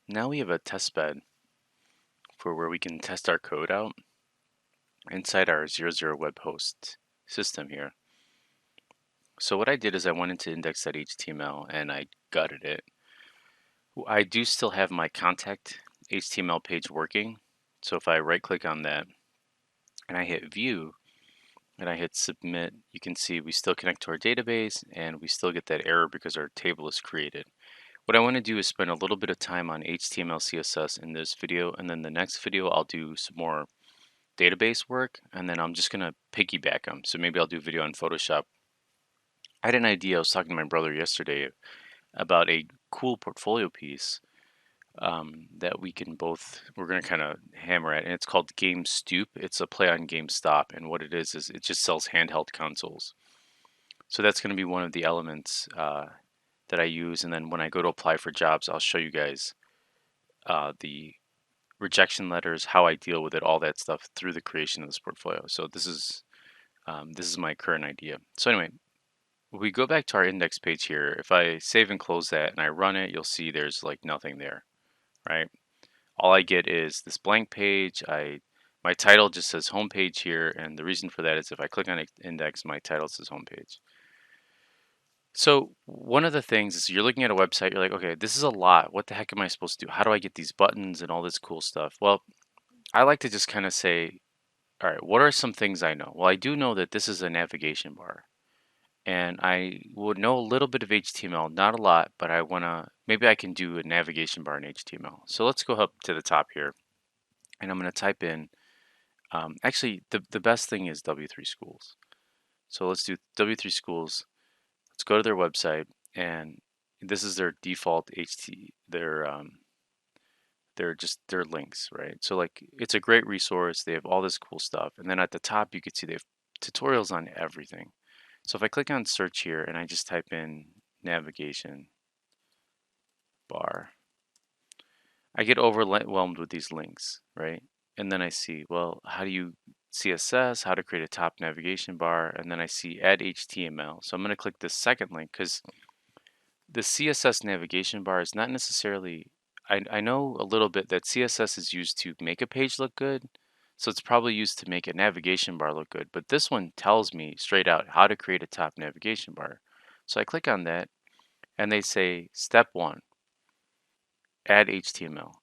Now we have a test bed for where we can test our code out inside our 00 web host system here. So what I did is I went into index.html and I gutted it. I do still have my contact HTML page working. So if I right click on that and I hit view and I hit submit, you can see we still connect to our database and we still get that error because our table is created. What I want to do is spend a little bit of time on HTML, CSS in this video, and then the next video I'll do some more database work, and then I'm just going to piggyback them. So maybe I'll do a video on Photoshop. I had an idea. I was talking to my brother yesterday about a cool portfolio piece that we're going to kind of hammer at, and it's called Game Stoop. It's a play on GameStop, and what it is it just sells handheld consoles. So that's going to be one of the elements that I use, and then when I go to apply for jobs, I'll show you guys the rejection letters, how I deal with it, all that stuff through the creation of this portfolio. So this is my current idea. So anyway, we go back to our index page here. If I save and close that and I run it, you'll see there's like nothing there, right? All I get is this blank page. My title just says homepage here, and the reason for that is if I click on index, my title says homepage. So one of the things is you're looking at a website, you're like, okay, this is a lot. What the heck am I supposed to do? How do I get these buttons and all this cool stuff? Well, I like to just kind of say, all right, what are some things I know? Well, I do know that this is a navigation bar. And I would know a little bit of HTML, not a lot, but maybe I can do a navigation bar in HTML. So let's go up to the top here, and I'm going to type in, actually, the best thing is W3 Schools. So let's do W3 Schools. Let's go to their website, and this is their default their links, right? So like it's a great resource. They have all this cool stuff. And then at the top you can see they have tutorials on everything. So if I click on search here and I just type in navigation bar, I get overwhelmed with these links, right? And then I see, well, how do you CSS, how to create a top navigation bar, and then I see add HTML. So I'm going to click this second link because the CSS navigation bar is not necessarily, I know a little bit that CSS is used to make a page look good, so it's probably used to make a navigation bar look good, but this one tells me straight out how to create a top navigation bar. So I click on that and they say step 1, add HTML.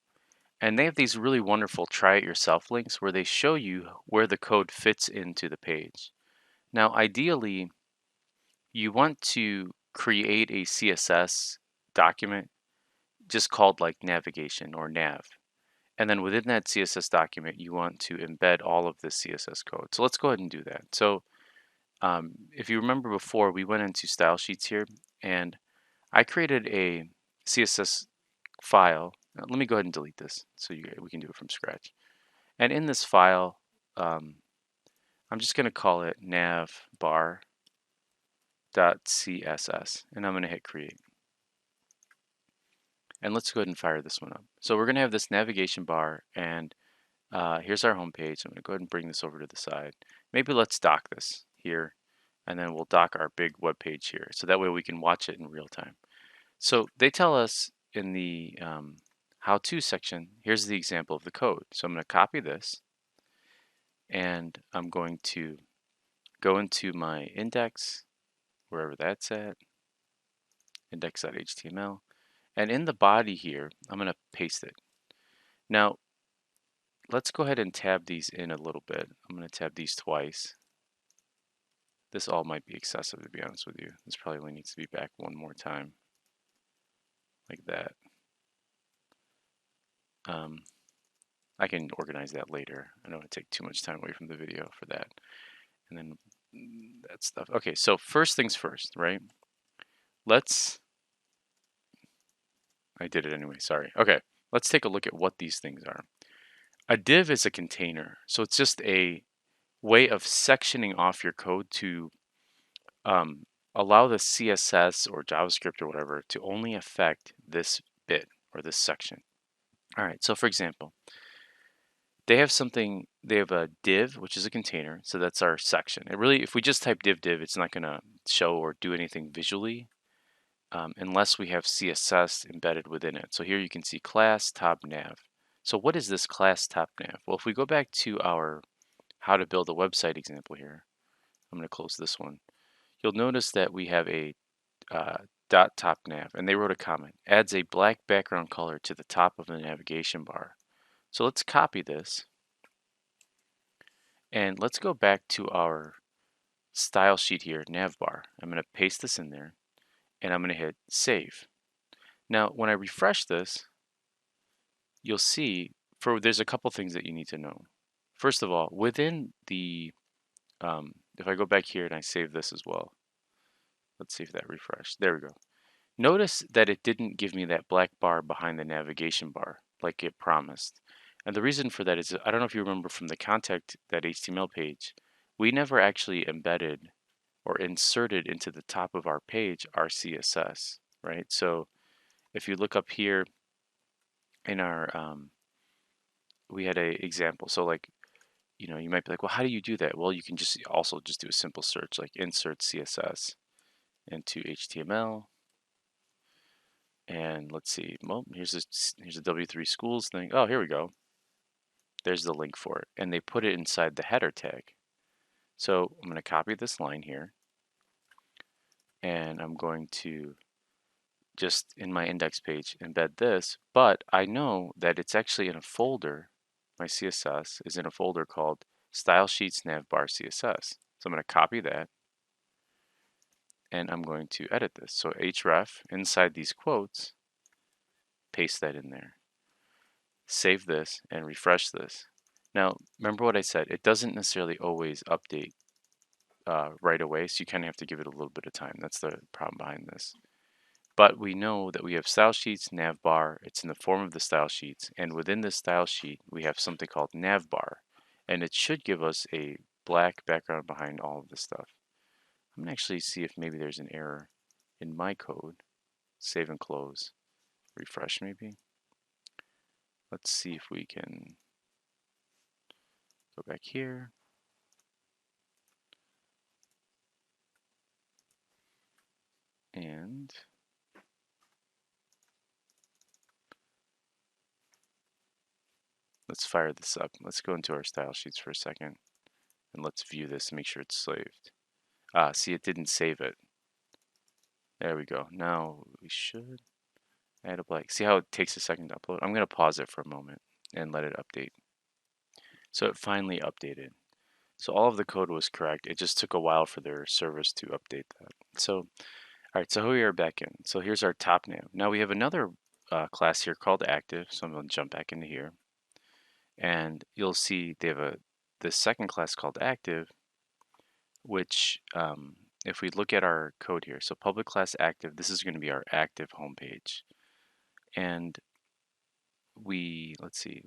And they have these really wonderful try it yourself links where they show you where the code fits into the page. Now ideally you want to create a CSS document just called like navigation or nav. And then within that CSS document, you want to embed all of the CSS code. So let's go ahead and do that. So if you remember before, we went into style sheets here and I created a CSS file. Let me go ahead and delete this so we can do it from scratch. And in this file, I'm just going to call it navbar.css and I'm going to hit create. And let's go ahead and fire this one up. So we're going to have this navigation bar, and here's our home page. I'm going to go ahead and bring this over to the side. Maybe let's dock this here, and then we'll dock our big web page here. So that way we can watch it in real time. So they tell us in the how-to section, here's the example of the code. So I'm going to copy this, and I'm going to go into my index, wherever that's at, index.html. And in the body here, I'm going to paste it. Now, let's go ahead and tab these in a little bit. I'm going to tab these twice. This all might be excessive, to be honest with you. This probably only needs to be back one more time, like that. I can organize that later. I don't want to take too much time away from the video for that. And then that stuff. Okay, so first things first, right? I did it anyway, sorry. Okay, let's take a look at what these things are. A div is a container, so it's just a way of sectioning off your code to allow the CSS or JavaScript or whatever to only affect this bit or this section. All right, so for example, they have a div, which is a container, so that's our section. If we just type div, it's not gonna show or do anything visually. unless we have CSS embedded within it. So here you can see class top nav. So what is this class top nav? Well, if we go back to our how to build a website example here, I'm going to close this one. You'll notice that we have a uh, dot top nav, and they wrote a comment, adds a black background color to the top of the navigation bar. So let's copy this, and let's go back to our style sheet here, nav bar. I'm going to paste this in there, and I'm going to hit save. Now, when I refresh this, you'll see there's a couple things that you need to know. First of all, within the if I go back here and I save this as well, let's see if that refreshed. There we go. Notice that it didn't give me that black bar behind the navigation bar like it promised. And the reason for that is, I don't know if you remember from the contact that HTML page, we never actually embedded or inserted into the top of our page our CSS, right? So if you look up here in our, we had a example. So like, you might be like, well, how do you do that? Well, you can just also just do a simple search like insert CSS into HTML. And let's see, well, here's a W3 schools thing. Oh, here we go. There's the link for it. And they put it inside the header tag. So I'm going to copy this line here. And I'm going to just in my index page embed this. But I know that it's actually in a folder. My CSS is in a folder called Style Sheets Navbar CSS. So I'm going to copy that. And I'm going to edit this. So href inside these quotes, paste that in there. Save this and refresh this. Now, remember what I said, it doesn't necessarily always update right away, so you kind of have to give it a little bit of time. That's the problem behind this. But we know that we have style sheets, navbar, it's in the form of the style sheets, and within this style sheet, we have something called navbar, and it should give us a black background behind all of this stuff. I'm gonna actually see if maybe there's an error in my code. Save and close, refresh maybe. Let's see if we can go back here. And let's fire this up. Let's go into our style sheets for a second. And let's view this and make sure it's saved. See, it didn't save it. There we go. Now we should add a blank. See how it takes a second to upload? I'm going to pause it for a moment and let it update. So it finally updated. So all of the code was correct. It just took a while for their service to update that. So, all right, so here we are back in. So here's our top nav. Now we have another class here called active. So I'm going to jump back into here. And you'll see they have this second class called active, which if we look at our code here, so public class active, this is going to be our active homepage. And let's see,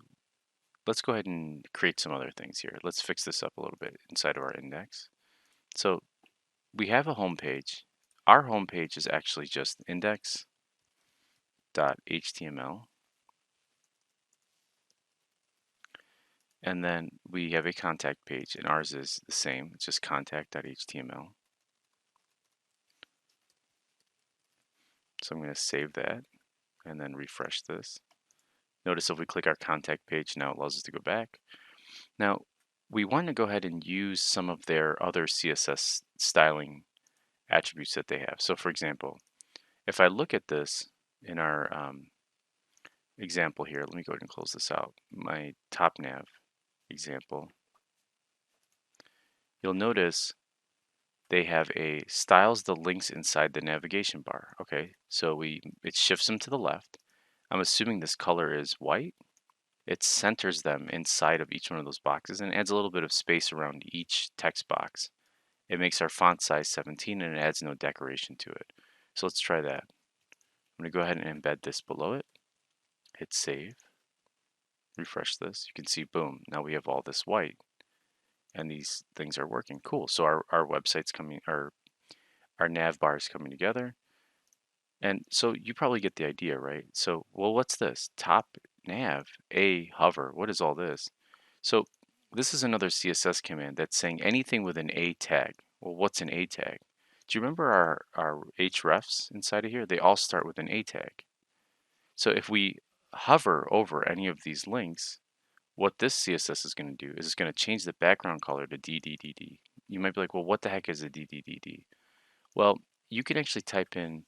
let's go ahead and create some other things here. Let's fix this up a little bit inside of our index. So we have a homepage. Our homepage is actually just index.html. And then we have a contact page, and ours is the same. It's just contact.html. So I'm going to save that and then refresh this. Notice if we click our contact page, now it allows us to go back. Now, we want to go ahead and use some of their other CSS styling attributes that they have. So for example, if I look at this in our example here, let me go ahead and close this out, my top nav example, you'll notice they have a styles the links inside the navigation bar. Okay, so it shifts them to the left. I'm assuming this color is white. It centers them inside of each one of those boxes and adds a little bit of space around each text box. It makes our font size 17 and it adds no decoration to it. So let's try that. I'm going to go ahead and embed this below it. Hit save. Refresh this. You can see, boom, now we have all this white. And these things are working. Cool. So our website's coming, our nav bar is coming together. And so you probably get the idea, right? So, well, what's this? Top nav, a hover. What is all this? So this is another CSS command that's saying anything with an a tag. Well, what's an a tag? Do you remember our hrefs inside of here? They all start with an A tag. So if we hover over any of these links, what this CSS is going to do is it's going to change the background color to DDDD. You might be like, well, what the heck is a DDDD? Well, you can actually type in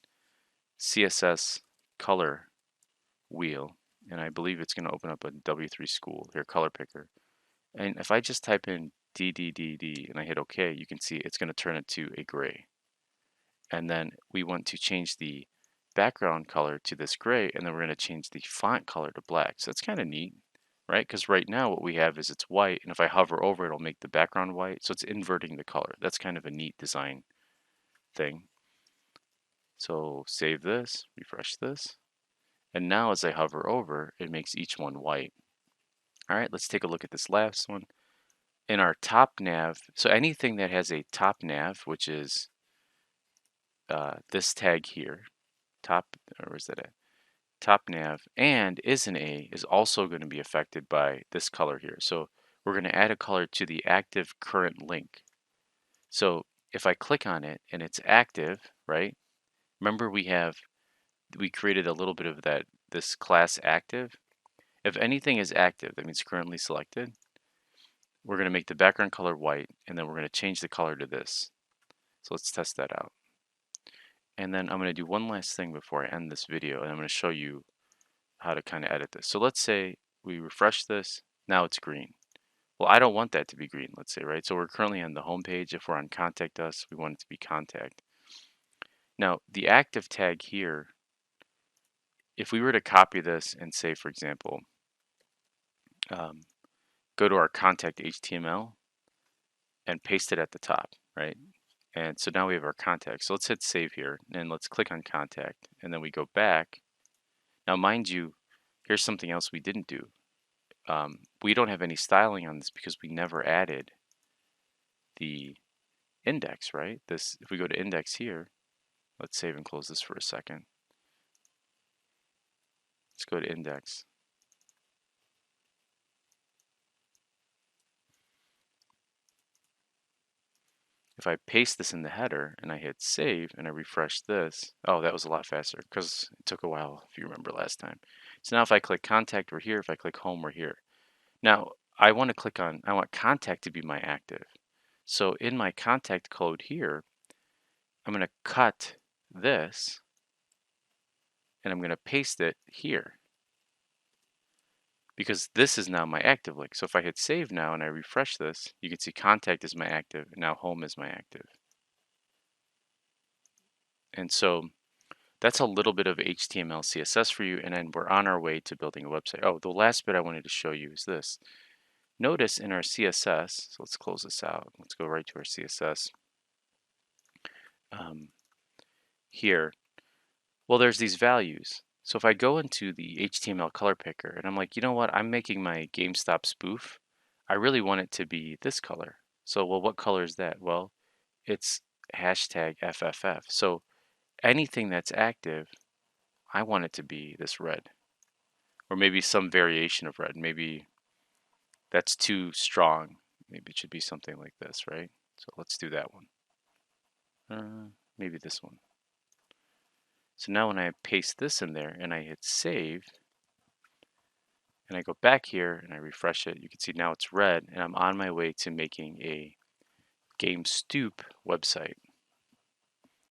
CSS color wheel, and I believe it's going to open up a W3 school here, color picker. And if I just type in DDDD and I hit OK, you can see it's going to turn it to a gray. And then we want to change the background color to this gray, and then we're going to change the font color to black. So that's kind of neat, right? Because right now what we have is it's white, and if I hover over it, it'll make the background white. So it's inverting the color. That's kind of a neat design thing. So save this, refresh this, and now as I hover over, it makes each one white. All right, let's take a look at this last one. In our top nav, so anything that has a top nav, which is this tag here, top, or where's that at? Top nav, and is an A, is also going to be affected by this color here. So we're going to add a color to the active current link. So if I click on it and it's active, right? Remember we created a little bit of this class active. If anything is active, that means currently selected, we're going to make the background color white, and then we're going to change the color to this. So let's test that out. And then I'm going to do one last thing before I end this video, and I'm going to show you how to kind of edit this. So let's say we refresh this, now it's green. Well, I don't want that to be green, let's say, right? So we're currently on the home page. If we're on Contact Us, we want it to be Contact. Now, the active tag here, if we were to copy this and say, for example, go to our Contact HTML and paste it at the top, right? And so now we have our contact. So let's hit save here, and let's click on Contact, and then we go back. Now, mind you, here's something else we didn't do. We don't have any styling on this because we never added the index, right? If we go to index here, let's save and close this for a second. Let's go to index. If I paste this in the header and I hit save and I refresh this, oh, that was a lot faster because it took a while, if you remember last time. So now if I click contact, we're here. If I click home, we're here. Now I want contact to be my active. So in my contact code here, I'm going to cut this and I'm going to paste it here because this is now my active link. So if I hit save now and I refresh this, you can see contact is my active, and now home is my active. And so that's a little bit of HTML, CSS for you, and then we're on our way to building a website. Oh, the last bit I wanted to show you is this. Notice in our CSS, so let's close this out. Let's go right to our CSS. Here, well, there's these values. So if I go into the HTML color picker and I'm like, you know what, I'm making my GameStop spoof. I really want it to be this color. So, well, what color is that? Well, it's hashtag FFF. So anything that's active, I want it to be this red. Or maybe some variation of red. Maybe that's too strong. Maybe it should be something like this, right? So let's do that one. Maybe this one. So now when I paste this in there and I hit save, and I go back here and I refresh it, you can see now it's red, and I'm on my way to making a GameStoop website.